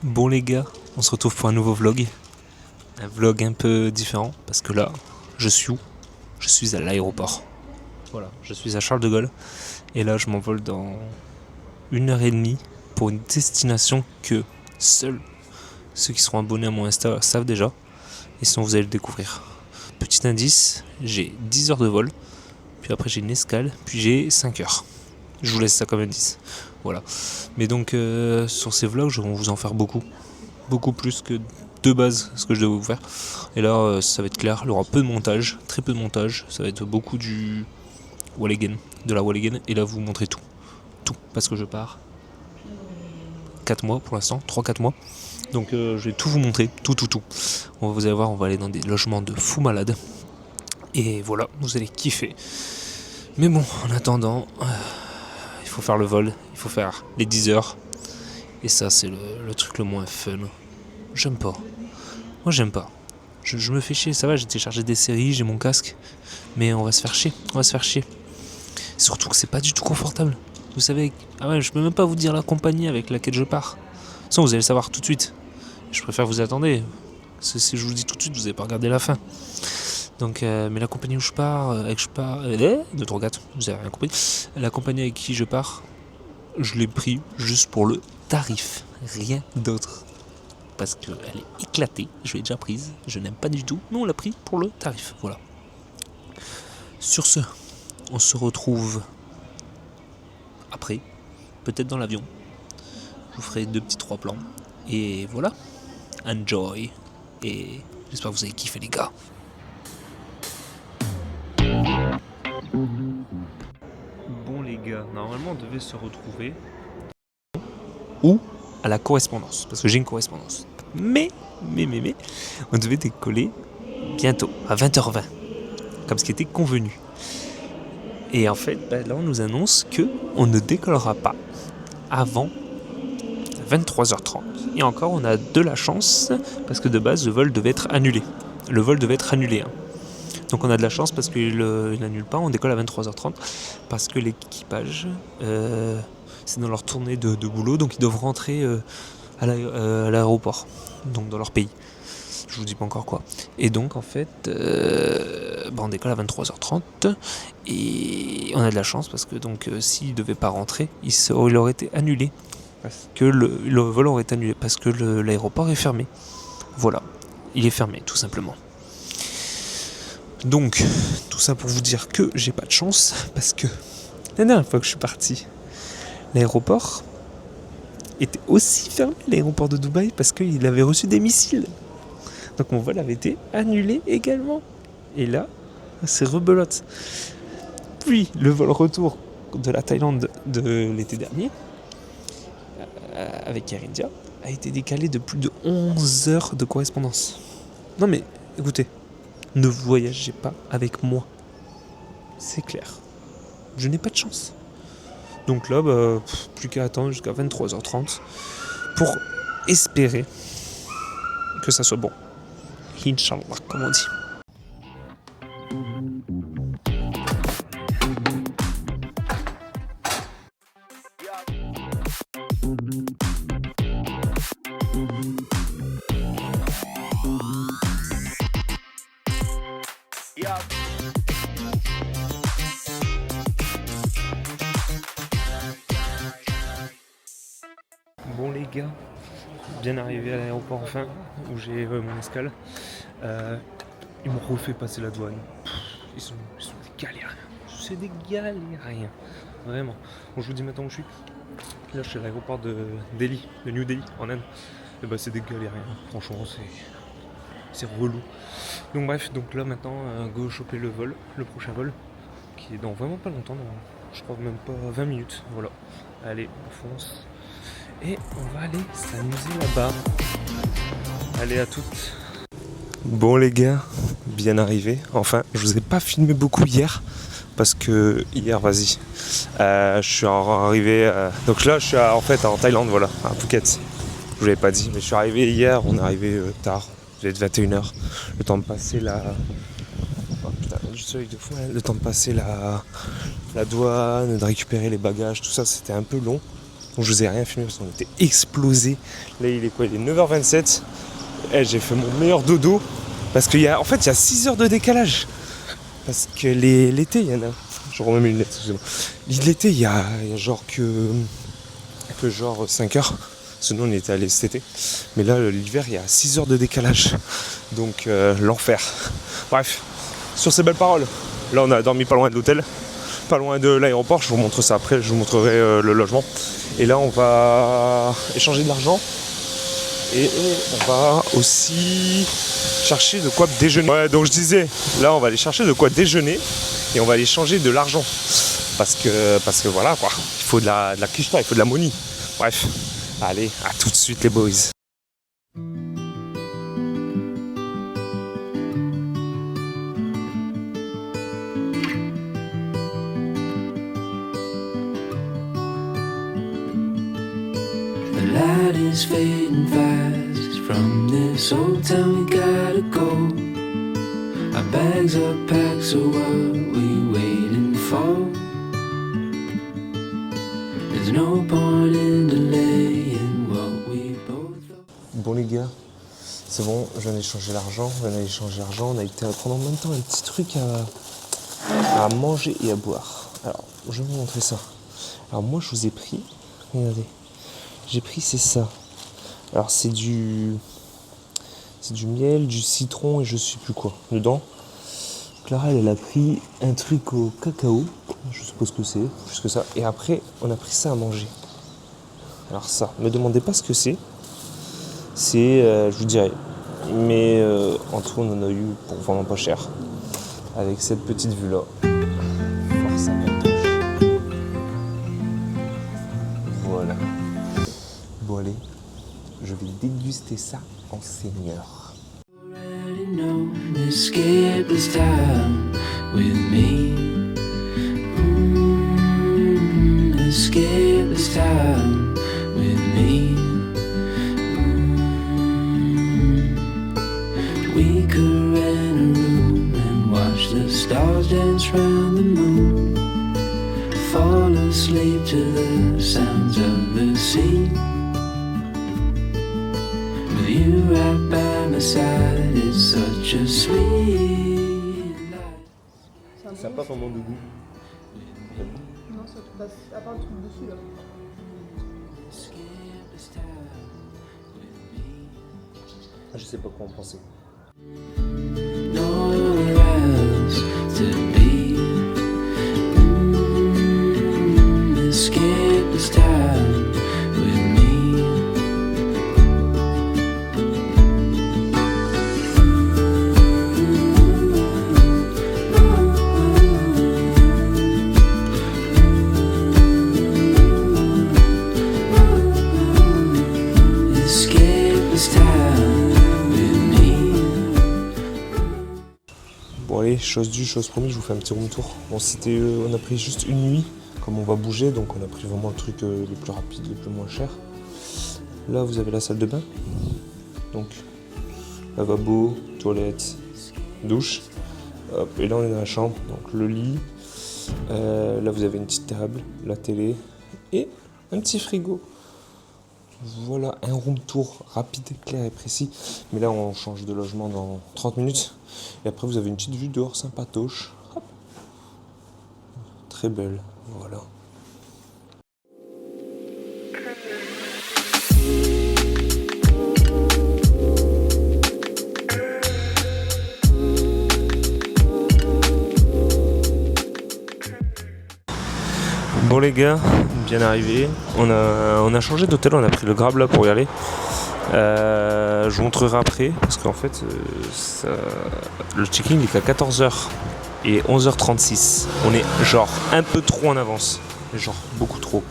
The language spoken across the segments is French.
Bon les gars, on se retrouve pour un nouveau vlog. Un vlog un peu différent parce que là, je suis où? Je suis à l'aéroport. Voilà, je suis à Charles de Gaulle. Et là, je m'envole dans 1h30 pour une destination que seuls ceux qui seront abonnés à mon Insta savent déjà. Et sinon, vous allez le découvrir. Petit indice, j'ai 10 heures de vol. Puis après, j'ai une escale. Puis j'ai 5 heures. Je vous laisse ça comme indice. Voilà. Mais donc, sur ces vlogs, je vais vous en faire beaucoup. Beaucoup plus que de base ce que je devais vous faire. Et là, ça va être clair. Il y aura peu de montage. Très peu de montage. Ça va être beaucoup du Walligen. De la Walligen. Et là, vous montrer tout. Tout. Parce que je pars 4 mois pour l'instant. 3-4 mois. Donc, je vais tout vous montrer. Tout. Vous allez voir, on va aller dans des logements de fous malades. Et voilà, vous allez kiffer. Mais bon, en attendant, il faut faire le vol, il faut faire les 10 heures. Et ça, c'est le truc le moins fun. J'aime pas. Moi, j'aime pas. Je me fais chier, ça va, j'ai téléchargé des séries, j'ai mon casque. Mais on va se faire chier. Surtout que c'est pas du tout confortable. Vous savez, je peux même pas vous dire la compagnie avec laquelle je pars. Sinon, vous allez le savoir tout de suite. Je préfère vous attendre. Si je vous le dis tout de suite, vous n'allez pas regarder la fin. Donc, mais la compagnie où je pars, de Drogat, vous avez rien compris. La compagnie avec qui je pars, je l'ai pris juste pour le tarif, rien d'autre. Parce qu'elle est éclatée, je l'ai déjà prise, je n'aime pas du tout, mais on l'a pris pour le tarif, voilà. Sur ce, on se retrouve après, peut-être dans l'avion. Je vous ferai 2 petits 3 plans. Et voilà, enjoy. Et j'espère que vous avez kiffé les gars. Bon les gars, normalement on devait se retrouver ou à la correspondance, parce que j'ai une correspondance. Mais, on devait décoller bientôt, à 20h20, comme ce qui était convenu. Et en fait, là on nous annonce qu'on ne décollera pas avant 23h30. Et encore, on a de la chance, parce que de base, le vol devait être annulé. Hein. Donc on a de la chance parce qu'il n'annule pas, on décolle à 23h30 parce que l'équipage, c'est dans leur tournée de boulot, donc ils doivent rentrer à l'aéroport, donc dans leur pays. Je vous dis pas encore quoi. Et donc en fait, on décolle à 23h30 et on a de la chance parce que donc s'ils ne devaient pas rentrer, il aurait été annulé. Parce que le vol aurait été annulé parce que l'aéroport est fermé. Voilà, il est fermé tout simplement. Donc, tout ça pour vous dire que j'ai pas de chance, parce que la dernière fois que je suis parti, l'aéroport était aussi fermé, l'aéroport de Dubaï, parce qu'il avait reçu des missiles. Donc mon vol avait été annulé également. Et là, c'est rebelote. Puis, le vol retour de la Thaïlande de l'été dernier, avec Air India, a été décalé de plus de 11 heures de correspondance. Non mais, écoutez, ne voyagez pas avec moi. C'est clair. Je n'ai pas de chance. Donc là, plus qu'à attendre jusqu'à 23h30 pour espérer que ça soit bon. Inch'Allah, comme on dit. Bon les gars, bien arrivé à l'aéroport enfin, où j'ai mon escale. Ils m'ont refait passer la douane. Ils sont des galériens. C'est des galériens. Vraiment. Bon, je vous dis maintenant où je suis. Là je suis à l'aéroport de Delhi, de New Delhi, en Inde. Et c'est des galériens. Franchement, c'est relou. Donc bref, donc là maintenant, go choper le prochain vol, qui est dans vraiment pas longtemps, je crois même pas 20 minutes. Voilà. Allez, on fonce. Et on va aller s'amuser là-bas. Allez, à toutes. Bon les gars, bien arrivé. Enfin, je vous ai pas filmé beaucoup hier. Parce que hier, je suis arrivé... donc là, je suis en Thaïlande, voilà, à Phuket. Je vous l'avais pas dit, mais je suis arrivé hier. On est arrivé tard, il devait être 21h. Le temps de passer la douane, de récupérer les bagages, tout ça, c'était un peu long. Donc je vous ai rien filmé parce qu'on était explosés. Là il est quoi? Il est 9h27. J'ai fait mon meilleur dodo. Parce qu'il y a 6 heures de décalage. Parce que l'été, il y en a. Je remets mes lunettes, excusez-moi. L'été, il y a genre que genre 5 heures. Sinon on était allé cet été. Mais là l'hiver il y a 6 heures de décalage. Donc l'enfer. Bref, sur ces belles paroles. Là on a dormi pas loin de l'hôtel, pas loin de l'aéroport. Je vous montre ça après, je vous montrerai le logement. Et là on va échanger de l'argent. Et on va aussi chercher de quoi déjeuner. Ouais, donc je disais, là on va aller chercher de quoi déjeuner. Et on va aller changer de l'argent. Parce que voilà quoi. Il faut de la quicheta, il faut de la money. Bref. Allez, à tout de suite les boys. The light is fading fast. From this old town we gotta go. Our bags are packed, so what we waiting for? There's no point in delaying what we both love. Bon les gars, c'est bon, je viens d'échanger l'argent, on a été prendre en même temps un petit truc à manger et à boire. Alors, je vais vous montrer ça. Alors moi je vous ai pris, regardez, c'est ça. Alors c'est du miel, du citron et je sais plus quoi dedans. Clara elle a pris un truc au cacao, je suppose que c'est, plus que ça. Et après on a pris ça à manger. Alors ça, me demandez pas ce que c'est. C'est, je vous dirais, mais en tout on en a eu pour vraiment pas cher. Avec cette petite vue là. Force à ma touche. Voilà. Bon allez, je vais déguster ça en seigneur. Already know, escape this time with me. Escape this time with me. We could rent a room and watch the stars dance round the moon. Fall asleep to the sounds of the sea. With you right by my side, it's such a sweet life. Ça n'a pas vraiment de goût. Non, ça, bah, à part le truc dessus là. Escape this time with me. Je sais pas quoi en penser. Nowhere else to be. Escape this time with me. Escape this time with me. Bon allez, chose due, chose promise, je vous fais un petit room tour. Bon c'était, on a pris juste une nuit, comme on va bouger, donc on a pris vraiment le truc le plus rapide, le plus moins cher. Là vous avez la salle de bain, donc lavabo, toilette, douche. Hop, et là on est dans la chambre, donc le lit. Là vous avez une petite table, la télé et un petit frigo. Voilà, un room tour rapide, clair et précis. Mais là on change de logement dans 30 minutes. Et après vous avez une petite vue dehors sympatoche. Hop. Très belle, voilà. Bon les gars, bien arrivé. On a changé d'hôtel, on a pris le Grab là pour y aller. Je vous montrerai après parce qu'en fait le check-in est qu'à 14h et 11h36. On est genre un peu trop en avance, genre beaucoup trop.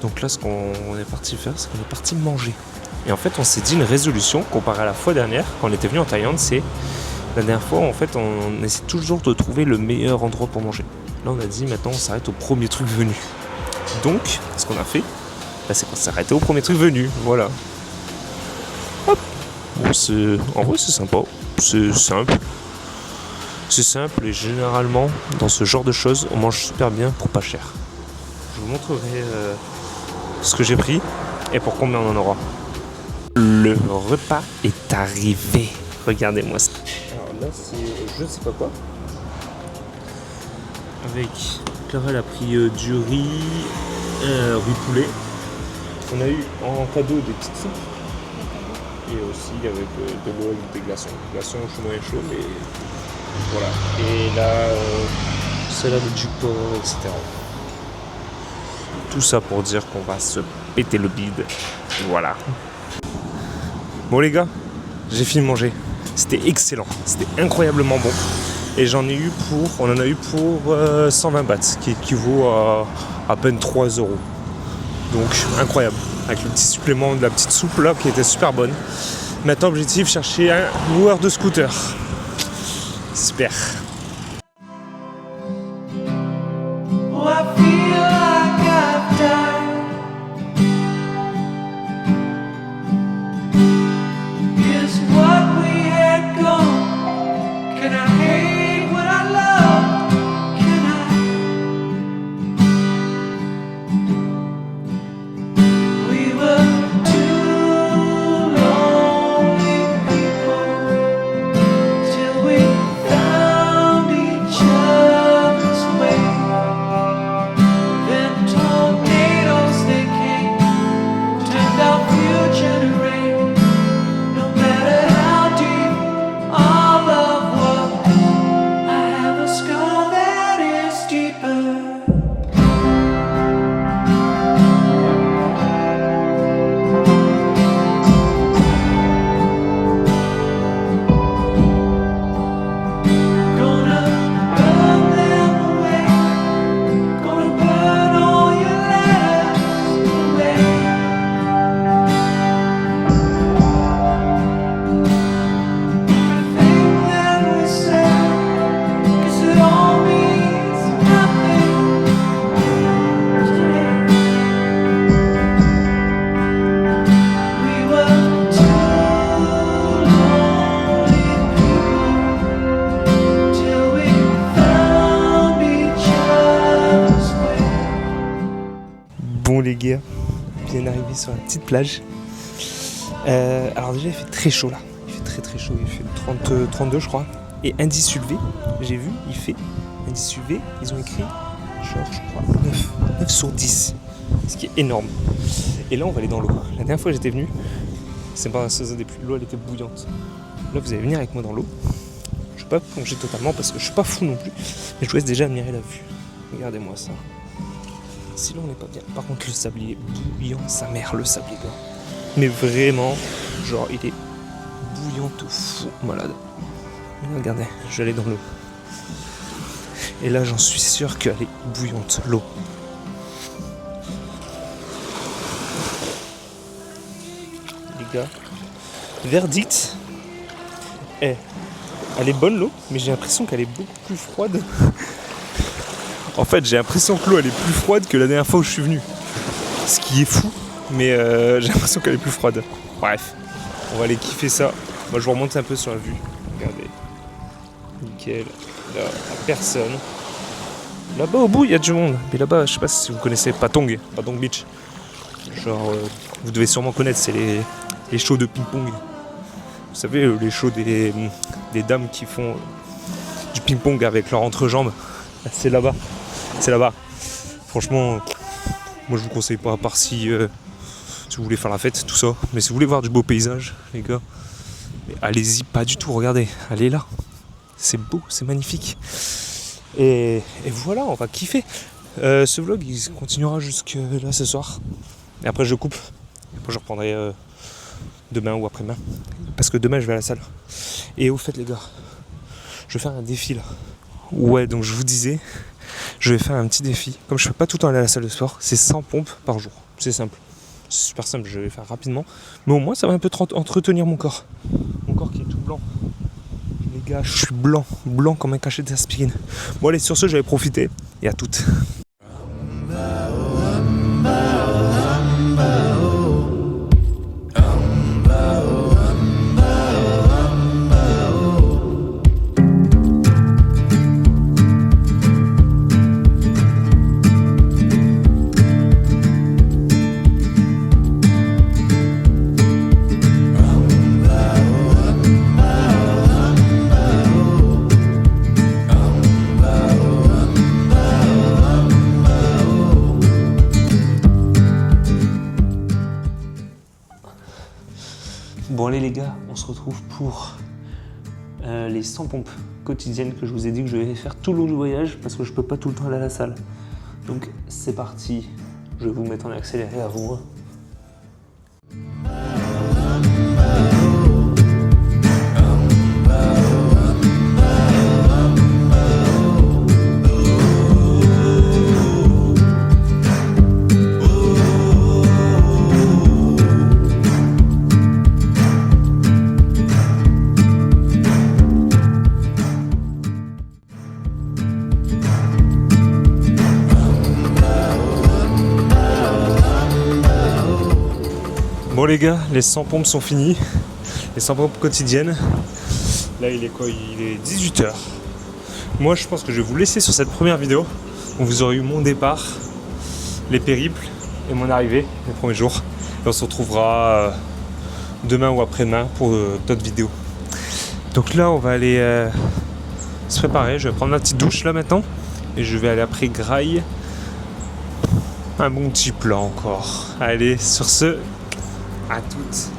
Donc là ce qu'on est parti faire, c'est qu'on est parti manger. Et en fait on s'est dit une résolution comparée à la fois dernière quand on était venu en Thaïlande, c'est la dernière fois en fait on essaie toujours de trouver le meilleur endroit pour manger. Là on a dit maintenant on s'arrête au premier truc venu. Donc ce qu'on a fait, c'est qu'on s'est arrêté au premier truc venu, voilà. Hop. Bon, en vrai c'est sympa, c'est simple. C'est simple et généralement dans ce genre de choses on mange super bien pour pas cher. Je vous montrerai ce que j'ai pris et pour combien on en aura. Le repas est arrivé. Regardez-moi ça. Alors là, c'est je sais pas quoi. Avec Clara, elle a pris du riz poulet. On a eu en cadeau des petites soupes. Et aussi avec de l'eau avec des glaçons. Glaçons chaud, moyen chaud, mais voilà. Et là, salade du porc, etc. Tout ça pour dire qu'on va se péter le bide. Voilà. Bon les gars, j'ai fini de manger. C'était excellent, c'était incroyablement bon. Et on en a eu pour 120 bahts, qui équivaut à peine 3 €. Donc incroyable, avec le petit supplément de la petite soupe là qui était super bonne. Maintenant objectif, chercher un loueur de scooter. Super. Oh, I feel like I've died. Is what we had gone. Can I hate what I love? Can I? We were two lonely people till we found each other's way. Then tornadoes they came, turned our future to rain. No matter how deep our love was, I have a scar that is deeper. Gonna burn them away. Gonna burn all your letters away. Everything that we said, 'cause it all means nothing today. We were two lonely people till we found each other's way. Bon les gars, bien arrivé sur la petite plage. Alors déjà il fait très chaud là. Il fait très chaud, il fait 32 je crois. Et indice UV, j'ai vu, il fait indice UV, ils ont écrit genre je crois 9 sur 10. Ce qui est énorme. Et là on va aller dans l'eau. La dernière fois que j'étais venu, c'est pas un saison des pluies, l'eau elle était bouillante. Là vous allez venir avec moi dans l'eau. Je vais pas plonger totalement parce que je suis pas fou non plus. Mais je vous laisse déjà admirer la vue. Regardez-moi ça. Si là on n'est pas bien. Par contre le sablier est bouillant, sa mère le sablier quoi. Mais vraiment, genre il est bouillant de fou malade. Mais regardez, je vais aller dans l'eau. Et là j'en suis sûr qu'elle est bouillante, l'eau. Les gars, verdict. Elle est bonne l'eau, mais j'ai l'impression qu'elle est beaucoup plus froide. En fait, j'ai l'impression que l'eau elle est plus froide que la dernière fois où je suis venu. Ce qui est fou, mais j'ai l'impression qu'elle est plus froide. Bref, on va aller kiffer ça. Moi, je vous remonte un peu sur la vue. Regardez. Nickel. Là, personne. Là-bas au bout, il y a du monde. Mais là-bas, je sais pas si vous connaissez Patong Beach. Genre, vous devez sûrement connaître, c'est les shows de ping-pong. Vous savez, les shows des dames qui font du ping-pong avec leur entrejambe. C'est là-bas. C'est là-bas. Franchement, moi je vous conseille pas, à part si vous voulez faire la fête, tout ça. Mais si vous voulez voir du beau paysage, les gars, mais allez-y pas du tout, regardez, allez là. C'est beau, c'est magnifique. Et voilà, on va kiffer. Ce vlog, il continuera jusque là ce soir. Et après je coupe. Après je reprendrai demain ou après-demain. Parce que demain je vais à la salle. Et au fait les gars, je vais faire un défi là. Ouais, donc je vous disais, je vais faire un petit défi. Comme je ne peux pas tout le temps aller à la salle de sport, c'est 100 pompes par jour. C'est simple. C'est super simple, je vais le faire rapidement. Mais au moins, ça va un peu entretenir mon corps. Mon corps qui est tout blanc. Les gars, je suis blanc comme un cachet d'aspirine. Bon allez, sur ce, je vais profiter. Et à toutes. Bon allez les gars, on se retrouve pour les 100 pompes quotidiennes que je vous ai dit que je vais faire tout le long du voyage parce que je peux pas tout le temps aller à la salle. Donc c'est parti, je vais vous mettre en accéléré à vous. Bon les gars, les 100 pompes sont finis, les 100 pompes quotidiennes. Là il est quoi? Il est 18h. Moi je pense que je vais vous laisser sur cette première vidéo où vous aurez eu mon départ, les périples et mon arrivée les premiers jours. Et on se retrouvera demain ou après-demain pour d'autres vidéos. Donc là on va aller se préparer, je vais prendre ma petite douche là maintenant et je vais aller après Graille. Un bon petit plan encore. Allez, sur ce, à toutes.